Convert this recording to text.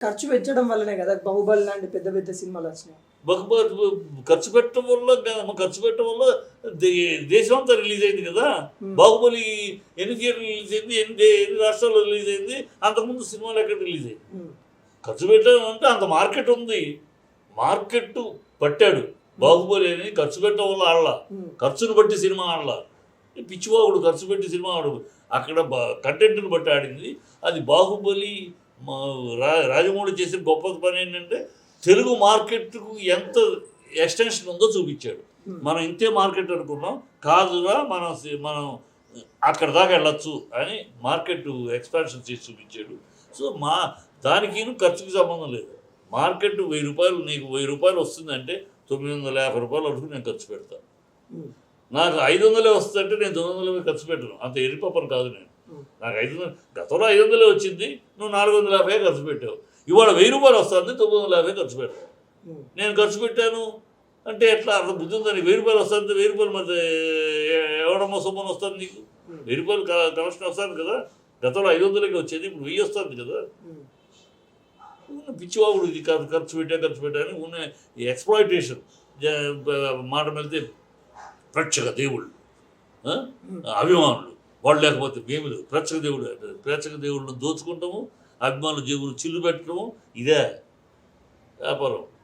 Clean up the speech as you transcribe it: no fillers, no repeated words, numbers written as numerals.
ఖర్చు పెంచడం వల్లనే కదా 'బాహుబలి' లాంటి పెద్ద పెద్ద సినిమాలు వచ్చినాయి. ఖర్చు పెట్టడం వల్ల ఖర్చు పెట్టడం వల్ల దేశం అంతా రిలీజ్ అయింది కదా. హ్మ్. 'బాహుబలి' ఎన్ని థియేటర్లు రిలీజ్ అయింది, ఎన్ని రాష్ట్రాల్లో రిలీజ్ అయింది, అంతకుముందు సినిమాలు ఎక్కడ రిలీజ్ అయింది. హ్మ్. ఖర్చు పెట్టడం అంటే అంత మార్కెట్ ఉంది. మార్కెట్ పట్టాడు 'బాహుబలి' అని. ఖర్చు పెట్టడం వల్ల ఆడలా, హ్మ్. ఖర్చును బట్టి సినిమా ఆడలా. పిచ్చివాగుడు ఖర్చు పెట్టి సినిమా ఆడు. అక్కడ కంటెంట్ని బట్టి ఆడింది. అది 'బాహుబలి' రాజమౌళి చేసిన గొప్ప పని ఏంటంటే తెలుగు మార్కెట్కు ఎంత ఎక్స్టెన్షన్ ఉందో చూపించాడు. మనం ఇంతే మార్కెట్ అనుకున్నాం, కాదురా మనం అక్కడ దాకా వెళ్ళొచ్చు అని మార్కెట్ ఎక్స్పాన్షన్ చేసి చూపించాడు. సో దానికి ఖర్చుకి సంబంధం లేదు. మార్కెట్ 1000 రూపాయలు, నీకు 1000 రూపాయలు వస్తుందంటే 950 రూపాయల వరకు నేను ఖర్చు పెడతాను. నాకు 500 వస్తుందంటే నేను 900 ఖర్చు పెట్టను. అంత ఎరిపప్పను కాదు నేను. నాకు 500, గతంలో 500 వచ్చింది, నువ్వు 450 ఖర్చు పెట్టావు. ఇవాళ 1000 రూపాయలు వస్తుంది, 950 ఖర్చు పెడతావు. నేను ఖర్చు పెట్టాను అంటే ఎట్లా అర్థం బుద్ధి ఉందని. 1000 రూపాయలు వస్తుంది, 1000 రూపాయలు మరి ఎవడమ్మో సొమ్మని వస్తుంది నీకు. 1000 రూపాయలు కమిషన్ వస్తుంది కదా. గతంలో 500కి వచ్చేది, ఇప్పుడు 1000 వస్తుంది కదా. పిచ్చివాగుడు ఇది కాదు. ఖర్చు పెట్టాను ఉన్న ఎక్స్‌ప్లాయిటేషన్. మాట వెళ్తే ప్రేక్షక దేవుళ్ళు, అభిమానులు వాళ్ళు లేకపోతే మేము లేదు. ప్రేక్షక దేవుళ్ళను దోచుకుంటాము, అభిమానుల జేబులు చిల్లు పెట్టడము, ఇదే వ్యాపారం.